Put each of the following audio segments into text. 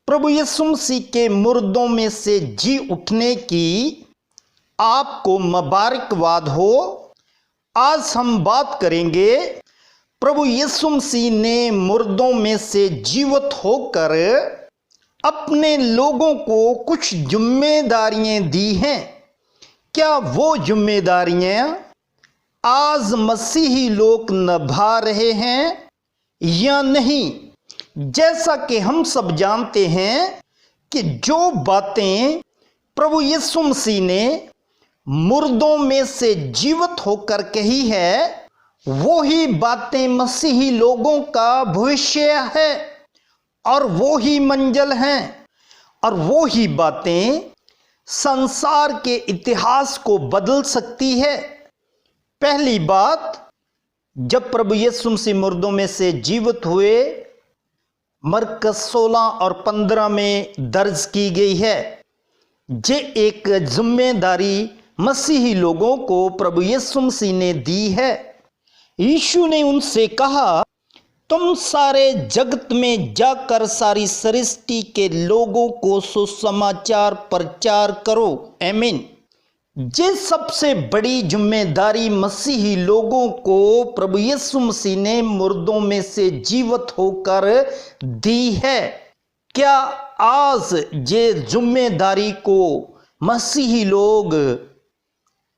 प्रभु यीशु मसीह के मुर्दों में से जी उठने की आपको मुबारकबाद हो। आज हम बात करेंगे प्रभु यीशु मसीह ने मुर्दों में से जीवित होकर अपने लोगों को कुछ जिम्मेदारियां दी हैं। क्या वो जिम्मेदारियां आज मसीही लोग निभा रहे हैं या नहीं? जैसा कि हम सब जानते हैं कि जो बातें प्रभु यीशु मसीह ने मुर्दों में से जीवित होकर कही है, वो ही बातें मसीही लोगों का भविष्य है और वो ही मंजिल हैं और वो ही बातें संसार के इतिहास को बदल सकती है। पहली बात, जब प्रभु यीशु मसीह मुर्दों में से जीवित हुए, मरकस 16 और 15 में दर्ज की गई है। ये एक जिम्मेदारी मसीही लोगों को प्रभु यीशु मसीह ने दी है। यीशु ने उनसे कहा, तुम सारे जगत में जाकर सारी सृष्टि के लोगों को सुसमाचार प्रचार करो। आमीन। ये सबसे बड़ी जिम्मेदारी मसीही लोगों को प्रभु यीशु मसीह ने मुर्दों में से जीवित होकर दी है। क्या आज ये जिम्मेदारी को मसीही लोग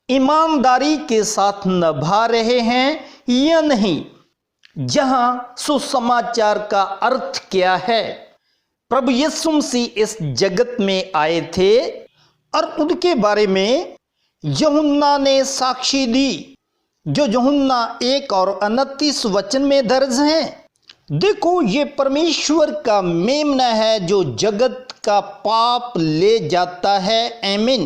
ईमानदारी के साथ निभा रहे हैं या नहीं? जहां सुसमाचार का अर्थ क्या है? प्रभु यीशु मसीह इस जगत में आए थे और उनके बारे में यूहन्ना ने साक्षी दी, जो यूहन्ना 1 और 29 वचन में दर्ज है। देखो, ये परमेश्वर का मेमना है जो जगत का पाप ले जाता है। आमीन।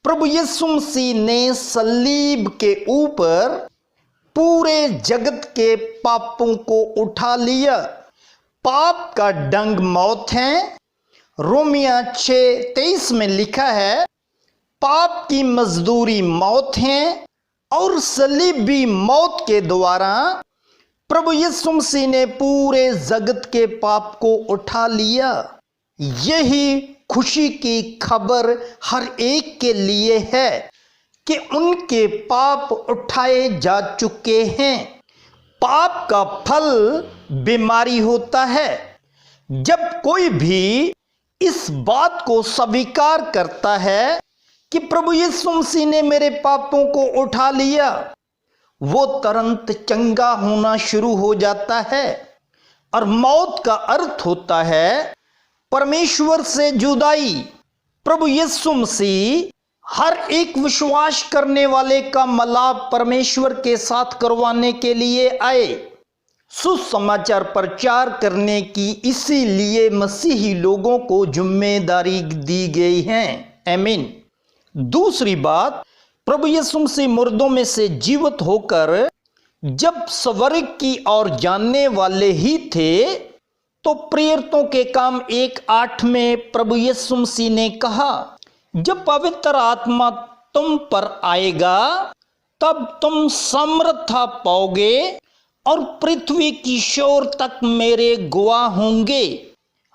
प्रभु यीशु मसीह ने सलीब के ऊपर पूरे जगत के पापों को उठा लिया। पाप का दंड मौत है। रोमिया 6:23 में लिखा है, पाप की मजदूरी मौत है और सलीबी मौत के द्वारा प्रभु यीशु मसीह ने पूरे जगत के पाप को उठा लिया। यही खुशी की खबर हर एक के लिए है कि उनके पाप उठाए जा चुके हैं। पाप का फल बीमारी होता है। जब कोई भी इस बात को स्वीकार करता है कि प्रभु यीशु मसीह ने मेरे पापों को उठा लिया, वो तुरंत चंगा होना शुरू हो जाता है। और मौत का अर्थ होता है परमेश्वर से जुदाई। प्रभु यीशु मसीह हर एक विश्वास करने वाले का मिलाप परमेश्वर के साथ करवाने के लिए आए। सुसमाचार प्रचार करने की इसीलिए मसीही लोगों को जिम्मेदारी दी गई है। आमीन। दूसरी बात, प्रभु यीशु मसीह मुर्दों में से जीवित होकर जब स्वर्ग की ओर जाने वाले ही थे, तो प्रेरितों के काम 1:8 में प्रभु यीशु मसीह ने कहा, जब पवित्र आत्मा तुम पर आएगा तब तुम समर्था पाओगे और पृथ्वी की शोर तक मेरे गवाह होंगे।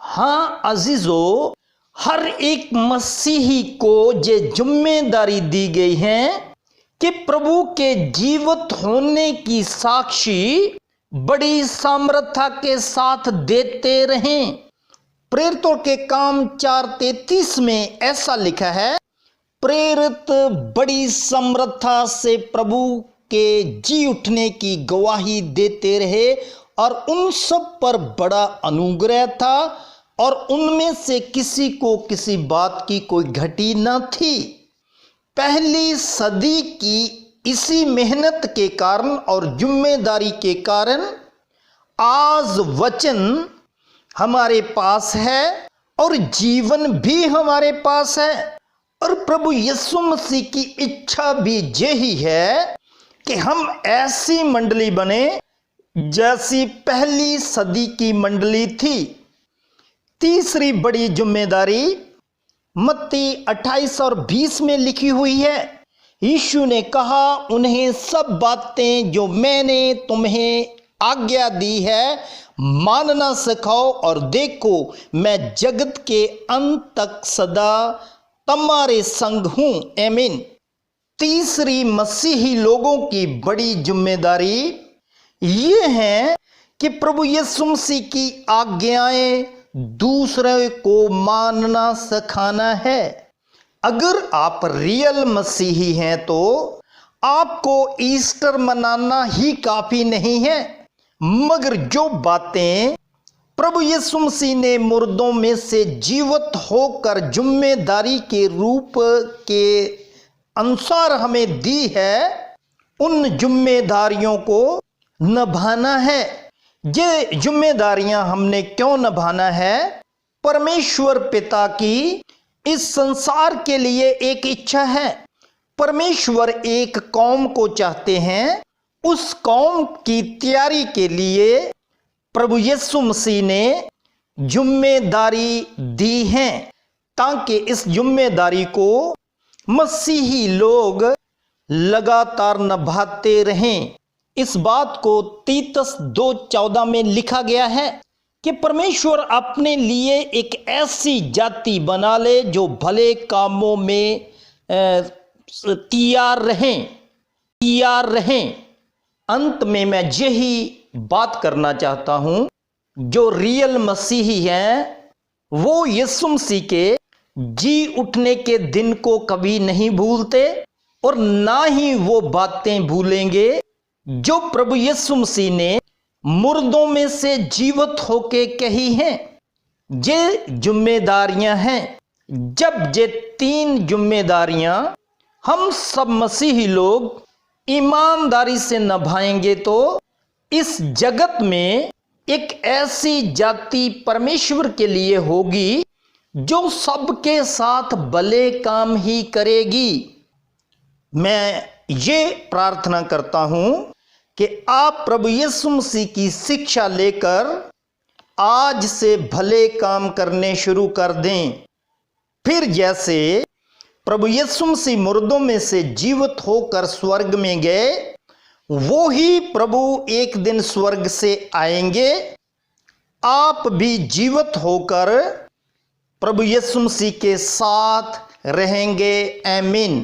हाँ अजीजों, हर एक मसीही को ये जिम्मेदारी दी गई है कि प्रभु के जीवित होने की साक्षी बड़ी सामर्थ्य के साथ देते रहें। प्रेरितों के काम 4:33 में ऐसा लिखा है, प्रेरित बड़ी सामर्थ्य से प्रभु के जी उठने की गवाही देते रहे और उन सब पर बड़ा अनुग्रह था और उनमें से किसी को किसी बात की कोई घटी न थी। पहली सदी की इसी मेहनत के कारण और जिम्मेदारी के कारण आज वचन हमारे पास है और जीवन भी हमारे पास है। और प्रभु यीशु मसीह की इच्छा भी यही है कि हम ऐसी मंडली बने जैसी पहली सदी की मंडली थी। तीसरी बड़ी जिम्मेदारी मत्ती 28 और 20 में लिखी हुई है। यीशु ने कहा, उन्हें सब बातें जो मैंने तुम्हें आज्ञा दी है, मानना सिखाओ, और देखो मैं जगत के अंत तक सदा तुम्हारे संग हूं। आमीन। तीसरी मसीही लोगों की बड़ी जिम्मेदारी ये है कि प्रभु यीशु मसीह की आज्ञाएं दूसरे को मानना सिखाना है। अगर आप रियल मसीही हैं तो आपको ईस्टर मनाना ही काफी नहीं है, मगर जो बातें प्रभु यीशु मसीह ने मुर्दों में से जीवित होकर जिम्मेदारी के रूप के अनुसार हमें दी है, उन जिम्मेदारियों को निभाना है। ये जिम्मेदारियां हमने क्यों निभाना है? परमेश्वर पिता की इस संसार के लिए एक इच्छा है। परमेश्वर एक कौम को चाहते हैं। उस कौम की तैयारी के लिए प्रभु यीशु मसीह ने जिम्मेदारी दी है, ताकि इस जिम्मेदारी को मसीही लोग लगातार निभाते रहें। इस बात को तीतस 2:14 में लिखा गया है कि परमेश्वर अपने लिए एक ऐसी जाति बना ले जो भले कामों में तैयार रहें। अंत में मैं यही बात करना चाहता हूं, जो रियल मसीही हैं वो यीशु मसीह के जी उठने के दिन को कभी नहीं भूलते, और ना ही वो बातें भूलेंगे जो प्रभु यीशु मसीह ने मुर्दों में से जीवित होके कही हैं। ये जिम्मेदारियां हैं। जब ये 3 जिम्मेदारियां हम सब मसीही लोग ईमानदारी से निभाएंगे तो इस जगत में एक ऐसी जाति परमेश्वर के लिए होगी जो सबके साथ भले काम ही करेगी। मैं ये प्रार्थना करता हूं कि आप प्रभु यीशु मसीह की शिक्षा लेकर आज से भले काम करने शुरू कर दें। फिर जैसे प्रभु यीशु मसीह मुर्दों में से जीवित होकर स्वर्ग में गए, वो ही प्रभु एक दिन स्वर्ग से आएंगे। आप भी जीवित होकर प्रभु यीशु मसीह के साथ रहेंगे। आमीन।